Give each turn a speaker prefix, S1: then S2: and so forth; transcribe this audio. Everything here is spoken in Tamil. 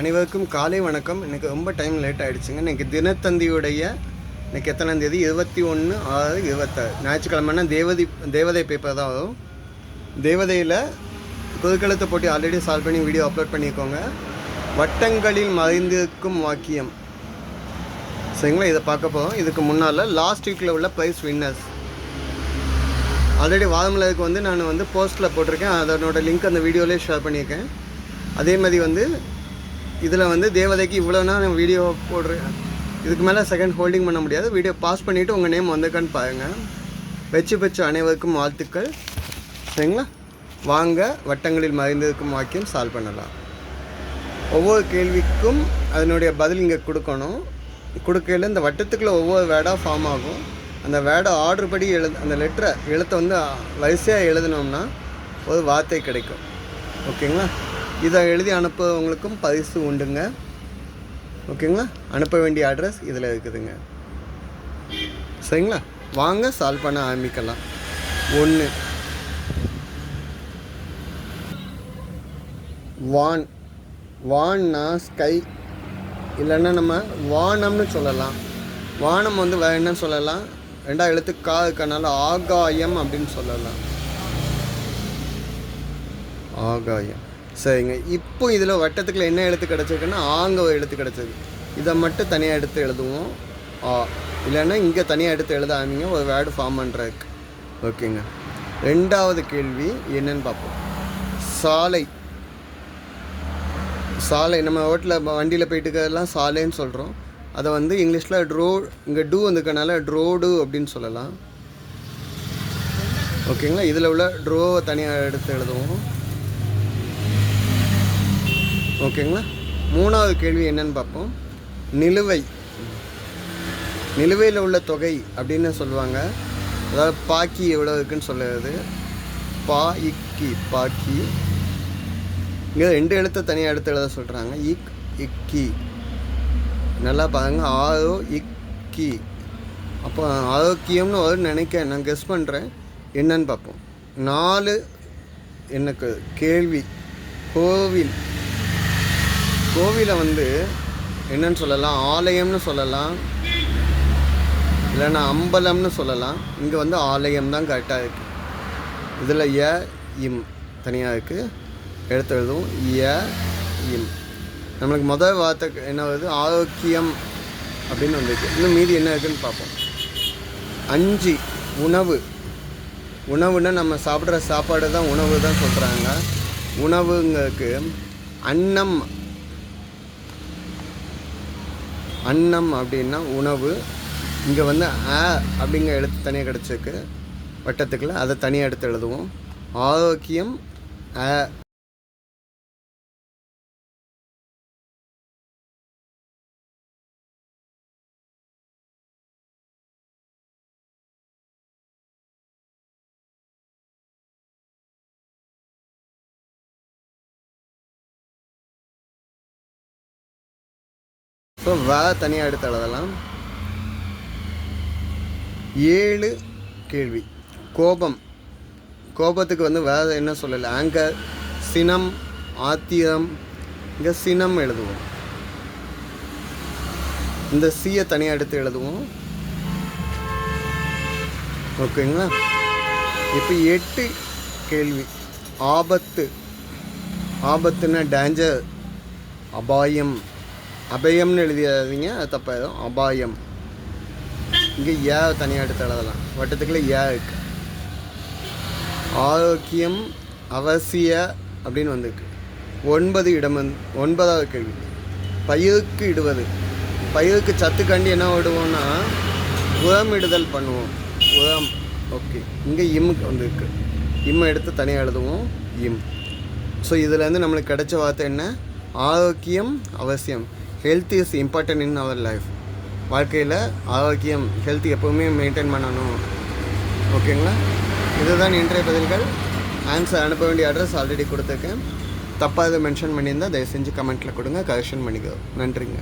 S1: அனைவருக்கும் காலை வணக்கம். எனக்கு ரொம்ப டைம் லேட் ஆகிடுச்சுங்க. இன்றைக்கி தினத்தந்தியுடைய இன்றைக்கி எத்தனாம் தேதி 21/6/26 ஞாயிற்றுக்கிழமைனா தேவதை பேப்பர் தான் வரும். தேவதையில் குறுக்கெழுத்து போட்டி ஆல்ரெடி சால்வ் பண்ணி வீடியோ அப்லோட் பண்ணியிருக்கோங்க. வட்டங்களில் மறைந்திருக்கும் வாக்கியம் சரிங்களா, இதை பார்க்க போகிறோம். இதுக்கு முன்னால் லாஸ்ட் வீக்கில் உள்ள ப்ரைஸ் வின்னர்ஸ் ஆல்ரெடி வாரமலருக்கு நான் போஸ்ட்டில் போட்டிருக்கேன். அதனோட லிங்க் அந்த வீடியோலேயே ஷேர் பண்ணியிருக்கேன். அதே மாதிரி இதில் தேவதைக்கு இவ்வளோ நான் வீடியோ போடுறேன். இதுக்கு மேலே செகண்ட் ஹோல்டிங் பண்ண முடியாது. வீடியோ பாஸ் பண்ணிவிட்டு உங்கள் நேம் வந்திருக்கான்னு பாருங்கள். வெற்றி பெற்ற அனைவருக்கும் வாழ்த்துக்கள் சரிங்களா. வாங்க வட்டங்களில் மறைந்திருக்கும் வாக்கியம் சால்வ் பண்ணலாம். ஒவ்வொரு கேள்விக்கும் அதனுடைய பதில் இங்கே கொடுக்கணும். கொடுக்கையில் இந்த வட்டத்துக்குள்ளே ஒவ்வொரு வேர்டாக ஃபார்ம் ஆகும். அந்த வேர்டை ஆர்டர் படி அந்த லெட்டரை எழுத்தை வரிசையாக எழுதினோம்னா ஒரு வார்த்தை கிடைக்கும். ஓகேங்களா. இதை எழுதி அனுப்புவவங்களுக்கும் பரிசு உண்டுங்க. ஓகேங்களா. அனுப்ப வேண்டிய அட்ரஸ் இதில் இருக்குதுங்க சரிங்களா. வாங்க சால்வ் பண்ண ஆரம்பிக்கலாம். 1 வான். வான்னா ஸ்கை, இல்லைன்னா நம்ம வானம்னு சொல்லலாம். வானம் வேறு என்ன சொல்லலாம், 2 எழுத்து கா இருக்கனால ஆகாயம் அப்படின்னு சொல்லலாம். ஆகாயம் சரிங்க. இப்போ இதில் வட்டத்துக்குள்ள என்ன எழுத்து கிடச்சிருக்குன்னா ஆங்க ஒரு எழுத்து கிடச்சிருக்கு. இதை மட்டும் தனியாக எடுத்து எழுதுவோம். இல்லைன்னா இங்கே தனியாக எடுத்து எழுத ஆரம்பிங்க, ஒரு வேர்டு ஃபார்ம் பண்ணுறதுக்கு. ஓகேங்க. 2வது கேள்வி என்னன்னு பார்ப்போம். சாலை. சாலை நம்ம ரோட்டில் வண்டியில் போயிட்டு இருக்கிறதெல்லாம் சாலைன்னு சொல்கிறோம். அதை இங்கிலீஷில் ரோடு, இங்கே டூ வந்துக்கனால ரோடு அப்படின்னு சொல்லலாம். ஓகேங்களா. இதில் உள்ள ட்ரோவை தனியாக எடுத்து எழுதுவோம். ஓகேங்களா. 3வது கேள்வி என்னன்னு பார்ப்போம். நிலுவை. நிலுவையில் உள்ள தொகை அப்படின்னு சொல்லுவாங்க. அதாவது பாக்கி எவ்வளோ இருக்குன்னு சொல்லுறது. இக்கி பாக்கி. இங்கே 2 எழுத்தை தனியாக எடுத்து எழுத சொல்கிறாங்க. இக்கி. நல்லா பாருங்க. இக்கி. அப்போ ஆரோக்கியம்னு நினைக்க நான் கெஸ் பண்ணுறேன். என்னன்னு பார்ப்போம். 4 எனக்கு கேள்வி. கோவில். கோவிலை என்னன்னு சொல்லலாம், ஆலயம்னு சொல்லலாம், இல்லைன்னா அம்பலம்னு சொல்லலாம். இங்கே ஆலயம் தான் கரெக்டாக இருக்குது. இதில் இம் தனியாக இருக்குது, எடுத்து எழுதுவோம். இம். நம்மளுக்கு முதல் வார்த்தை என்ன வருது, ஆரோக்கியம் அப்படின்னு வந்துருக்கு. இன்னும் மீதி என்ன இருக்குதுன்னு பார்ப்போம். 5 உணவு. உணவுன்னா நம்ம சாப்பிட்ற சாப்பாடு தான் உணவு தான் சொல்கிறாங்க. உணவுங்களுக்கு அன்னம். அன்னம் அப்படின்னா உணவு. இங்கே அப்படிங்கிற எழுத்து தனியாக கிடச்சிருக்கு வட்டத்துக்குள்ள, அதை தனியாக எடுத்து எழுதுவோம். ஆரோக்கியம் ஸோ தனியாக எடுத்து எழுதலாம். 7 கேள்வி. கோபம். கோபத்துக்கு வேறு என்ன சொல்லலை, ஆங்கர், சினம், ஆத்திரம். இங்கே சினம் எழுதுவோம். இந்த சியை தனியாக எடுத்து எழுதுவோம். ஓகேங்களா. இப்போ 8 கேள்வி. ஆபத்து. ஆபத்துன்னா டேஞ்சர், அபாயம். அபயம்னு எழுதியாதீங்க, அது தப்பாயிடும். அபாயம். இங்கே தனியாக எடுத்து எழுதலாம். வட்டத்துக்குள்ளே இருக்கு. ஆரோக்கியம் அவசிய அப்படின்னு வந்திருக்கு. 9 இடம் 9வது கேள்வி. பயிருக்கு இடுவது. பயிருக்கு சத்துக்காண்டி என்ன விடுவோம்னா உரம் இடுதல் பண்ணுவோம். உரம். ஓகே. இங்கே இம்முக்கு வந்திருக்கு. இம்மை எடுத்து தனியாக எழுதுவோம். இம். ஸோ இதுலேருந்து நம்மளுக்கு கிடைச்ச வார்த்தை என்ன, ஆரோக்கியம் அவசியம். Health is important in our life. வாழ்க்கையில் ஆரோக்கியம், ஹெல்த் எப்போவுமே மெயின்டைன் பண்ணணும். ஓகேங்களா. இதுதான் இன்றைய பதில்கள். ஆன்சர் அனுப்ப வேண்டிய அட்ரஸ் ஆல்ரெடி கொடுத்துருக்கேன். தப்பாக எதுவும் மென்ஷன் பண்ணியிருந்தால் தயவு செஞ்சு கமெண்ட்டில் கொடுங்க, கரெக்ஷன் பண்ணிக்கிறோம். நன்றிங்க.